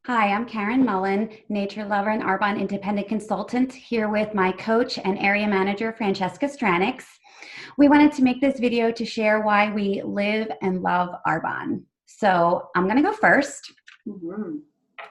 Hi, I'm Karen Mullen, nature lover and Arbonne independent consultant, here with my coach and area manager, Francesca Stranix. We wanted to make this video to share why we live and love Arbonne. So I'm going to go first. Mhm.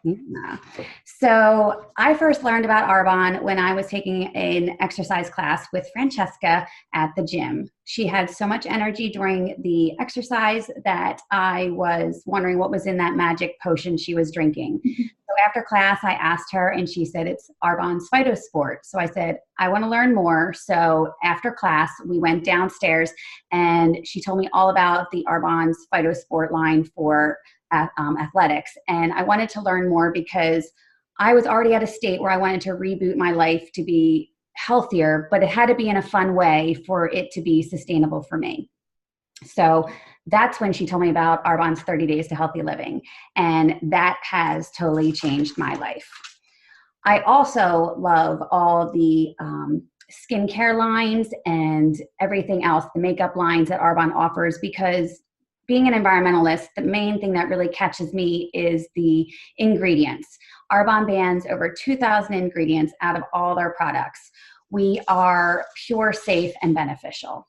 Yeah. So I first learned about Arbonne when I was taking an exercise class with Francesca at the gym. She had so much energy during the exercise that I was wondering what was in that magic potion she was drinking. So after class, I asked her and she said, it's Arbonne's Phytosport. So I said, I want to learn more. So after class, we went downstairs and she told me all about the Arbonne's Phytosport line for athletics. And I wanted to learn more because I was already at a state where I wanted to reboot my life to be healthier, but it had to be in a fun way for it to be sustainable for me. So that's when she told me about Arbonne's 30 Days to Healthy Living. And that has totally changed my life. I also love all the skincare lines and everything else, the makeup lines that Arbonne offers, because being an environmentalist, the main thing that really catches me is the ingredients. Arbonne bans over 2,000 ingredients out of all their products. We are pure, safe, and beneficial.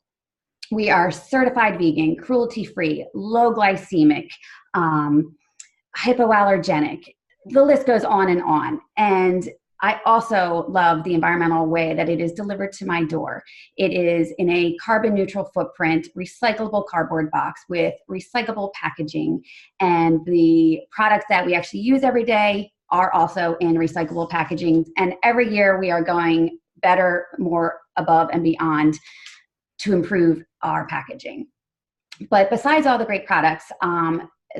We are certified vegan, cruelty-free, low glycemic, hypoallergenic. The list goes on and on. And I also love the environmental way that it is delivered to my door. It is in a carbon neutral footprint, recyclable cardboard box with recyclable packaging. And the products that we actually use every day are also in recyclable packaging. And every year we are going better, more above and beyond to improve our packaging. But besides all the great products,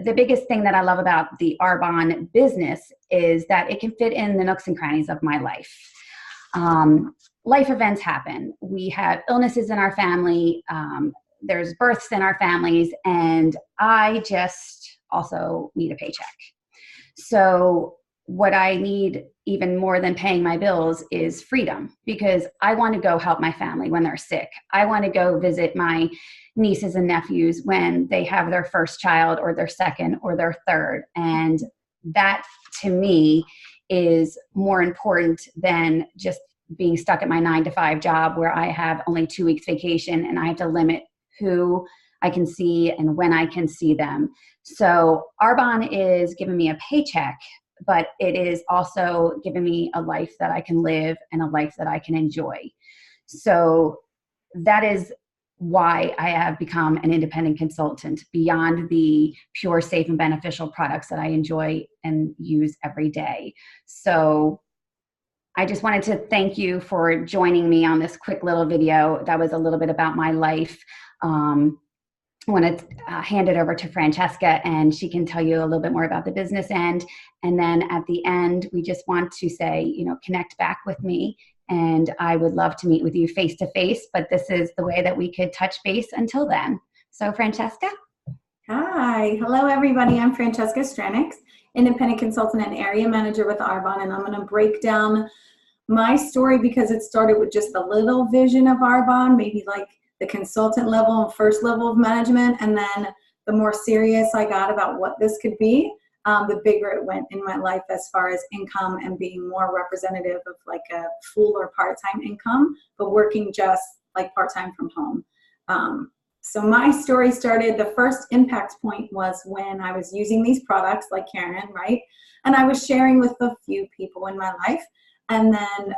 the biggest thing that I love about the Arbonne business is that it can fit in the nooks and crannies of my life. Life events happen. We have illnesses in our family. There's births in our families, and I just also need a paycheck. So what I need even more than paying my bills is freedom, because I want to go help my family when they're sick. I want to go visit my nieces and nephews when they have their first child or their second or their third. And that to me is more important than just being stuck at my 9-to-5 job where I have only 2 weeks vacation and I have to limit who I can see and when I can see them. So Arbonne is giving me a paycheck, but it is also giving me a life that I can live and a life that I can enjoy. So that is why I have become an independent consultant beyond the pure, safe, and beneficial products that I enjoy and use every day. So I just wanted to thank you for joining me on this quick little video. That was a little bit about my life. I want to hand it over to Francesca and she can tell you a little bit more about the business end. And then at the end, we just want to say, connect back with me. And I would love to meet with you face to face, but this is the way that we could touch base until then. So Francesca? Hi, hello everybody. I'm Francesca Stranix, independent consultant and area manager with Arbonne, and I'm going to break down my story because it started with just a little vision of Arbonne, maybe like the consultant level and first level of management, and then the more serious I got about what this could be, the bigger it went in my life as far as income and being more representative of like a full or part-time income, but working just like part-time from home. So my story started, the first impact point was when I was using these products like Karen, right? And I was sharing with a few people in my life. And then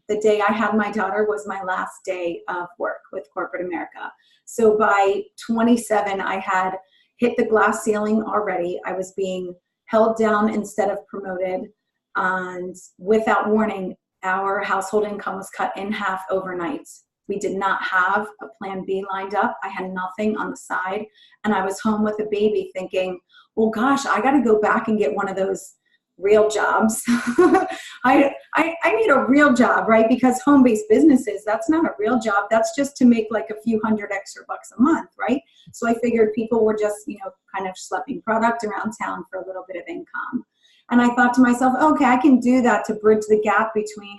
the day I had my daughter was my last day of work with corporate America. So by 27, I had hit the glass ceiling already. I was being held down instead of promoted. And without warning, our household income was cut in half overnight. We did not have a plan B lined up. I had nothing on the side. And I was home with a baby thinking, well, gosh, I got to go back and get one of those real jobs. I need a real job, right? Because home-based businesses, that's not a real job. That's just to make like a few hundred extra bucks a month, right? So I figured people were just, kind of schlepping product around town for a little bit of income. And I thought to myself, okay, I can do that to bridge the gap between,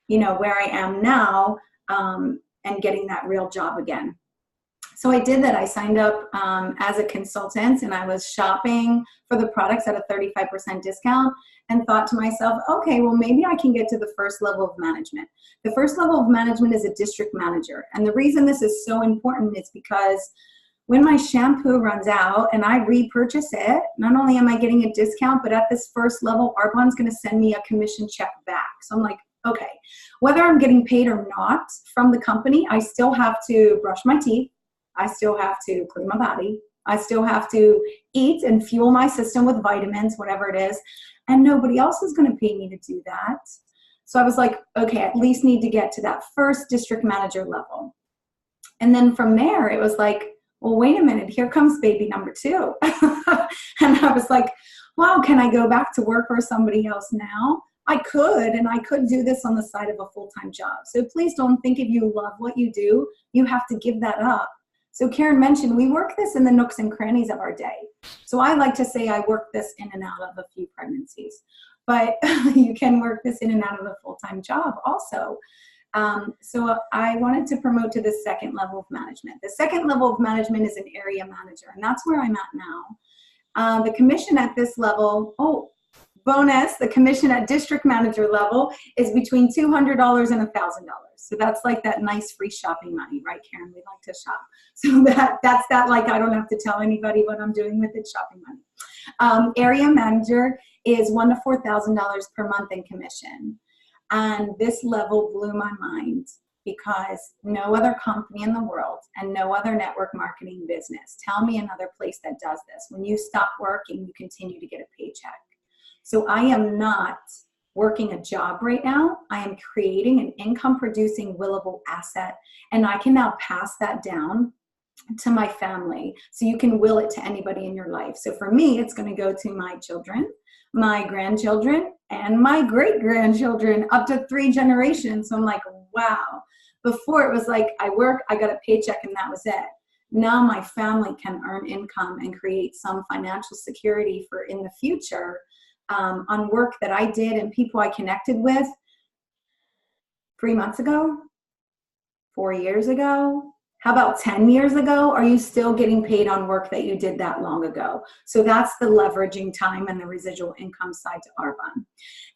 where I am now and getting that real job again. So I did that. I signed up as a consultant, and I was shopping for the products at a 35% discount, and thought to myself, okay, well, maybe I can get to the first level of management. The first level of management is a district manager. And the reason this is so important is because when my shampoo runs out and I repurchase it, not only am I getting a discount, but at this first level, Arbonne's going to send me a commission check back. So I'm like, okay, whether I'm getting paid or not from the company, I still have to brush my teeth. I still have to clean my body. I still have to eat and fuel my system with vitamins, whatever it is. And nobody else is going to pay me to do that. So I was like, okay, I at least need to get to that first district manager level. And then from there, it was like, well, wait a minute, here comes baby number 2. And I was like, wow, can I go back to work for somebody else now? I could, and I could do this on the side of a full-time job. So please don't think if you love what you do, you have to give that up. So Karen mentioned, we work this in the nooks and crannies of our day. So I like to say I work this in and out of a few pregnancies, but you can work this in and out of a full-time job also. So I wanted to promote to the second level of management. The second level of management is an area manager, and that's where I'm at now. The commission at this level, bonus, the commission at district manager level is between $200 and $1,000. So that's like that nice free shopping money, right, Karen? We like to shop. So that's that, like, I don't have to tell anybody what I'm doing with it, shopping money. Area manager is $1,000 to $4,000 per month in commission. And this level blew my mind because no other company in the world and no other network marketing business, tell me another place that does this. When you stop working, you continue to get a paycheck. So I am not working a job right now. I am creating an income producing willable asset, and I can now pass that down to my family. So you can will it to anybody in your life. So for me, it's going to go to my children, my grandchildren, and my great grandchildren, up to 3 generations. So I'm like, wow. Before it was like, I work, I got a paycheck, and that was it. Now my family can earn income and create some financial security for in the future. On work that I did and people I connected with 3 months ago, 4 years ago, how about 10 years ago? Are you still getting paid on work that you did that long ago? So that's the leveraging time and the residual income side to Arbonne.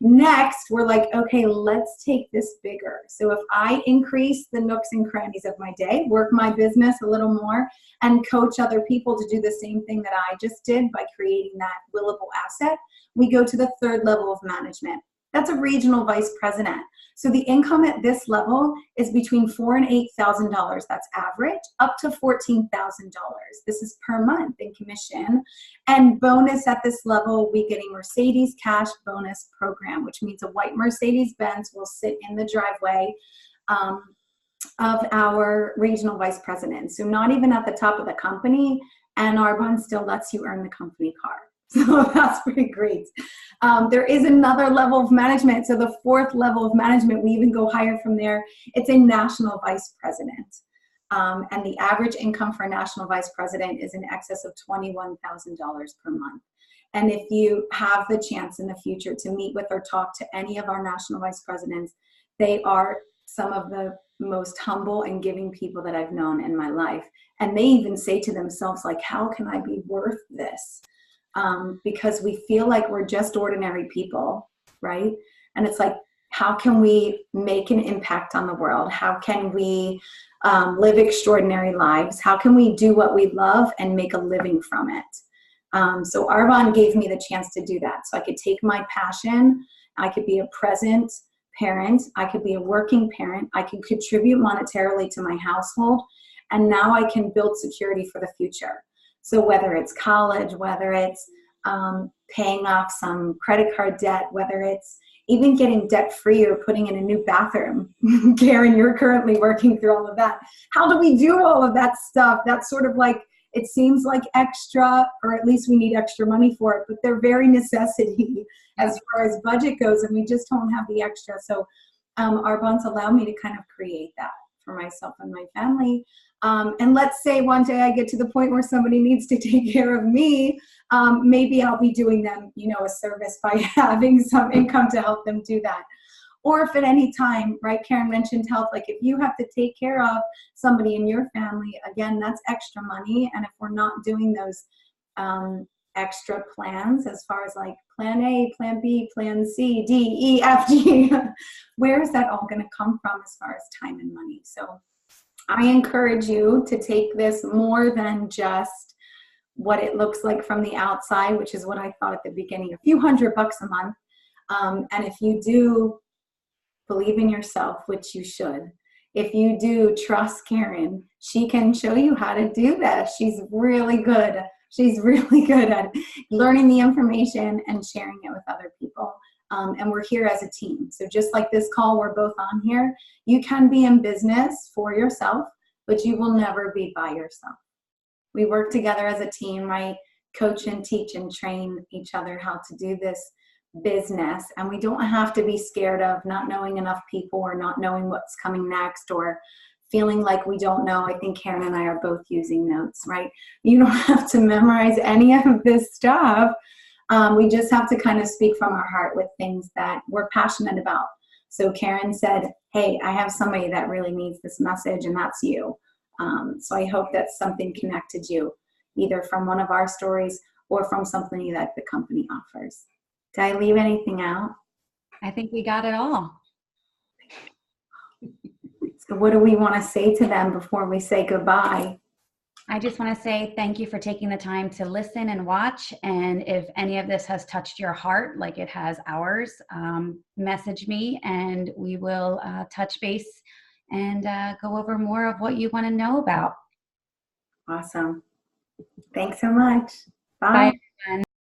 Next, we're like, okay, let's take this bigger. So if I increase the nooks and crannies of my day, work my business a little more, and coach other people to do the same thing that I just did by creating that willable asset, we go to the third level of management. That's a regional vice president. So the income at this level is between $4,000 and $8,000. That's average, up to $14,000. This is per month in commission. And bonus at this level, we get a Mercedes cash bonus program, which means a white Mercedes-Benz will sit in the driveway of our regional vice president. So not even at the top of the company, and Arbonne still lets you earn the company car. So that's pretty great. There is another level of management. So the fourth level of management, we even go higher from there. It's a national vice president. And the average income for a national vice president is in excess of $21,000 per month. And if you have the chance in the future to meet with or talk to any of our national vice presidents, they are some of the most humble and giving people that I've known in my life. And they even say to themselves, like, how can I be worth this? Because we feel like we're just ordinary people, right? And it's like, how can we make an impact on the world? How can we live extraordinary lives? How can we do what we love and make a living from it? So Arbonne gave me the chance to do that. So I could take my passion, I could be a present parent, I could be a working parent, I could contribute monetarily to my household, and now I can build security for the future. So whether it's college, whether it's paying off some credit card debt, whether it's even getting debt-free or putting in a new bathroom. Karen, you're currently working through all of that. How do we do all of that stuff? That's sort of like, it seems like extra, or at least we need extra money for it, but they're very necessity as far as budget goes, and we just don't have the extra. So Arbonne's allowed me to kind of create that for myself and my family. And let's say one day I get to the point where somebody needs to take care of me, maybe I'll be doing them, a service by having some income to help them do that. or if at any time, right, Karen mentioned health, like if you have to take care of somebody in your family, again, that's extra money. And if we're not doing those extra plans as far as like plan A, plan B, plan C, D, E, F, G, where is that all going to come from as far as time and money? So I encourage you to take this more than just what it looks like from the outside, which is what I thought at the beginning, a few $100 a month. And if you do believe in yourself, which you should, if you do trust Karen, she can show you how to do this. She's really good. She's really good at learning the information and sharing it with other people. And we're here as a team. So just like this call, we're both on here. You can be in business for yourself, but you will never be by yourself. We work together as a team, right? Coach and teach and train each other how to do this business. And we don't have to be scared of not knowing enough people or not knowing what's coming next or feeling like we don't know. I think Karen and I are both using notes, right? You don't have to memorize any of this stuff. We just have to kind of speak from our heart with things that we're passionate about. So Karen said, hey, I have somebody that really needs this message, and that's you. So I hope that's something connected you, either from one of our stories or from something that the company offers. Did I leave anything out? I think we got it all. So what do we want to say to them before we say goodbye? I just want to say thank you for taking the time to listen and watch. And if any of this has touched your heart like it has ours, message me and we will touch base and go over more of what you want to know about. Awesome. Thanks so much. Bye. Bye.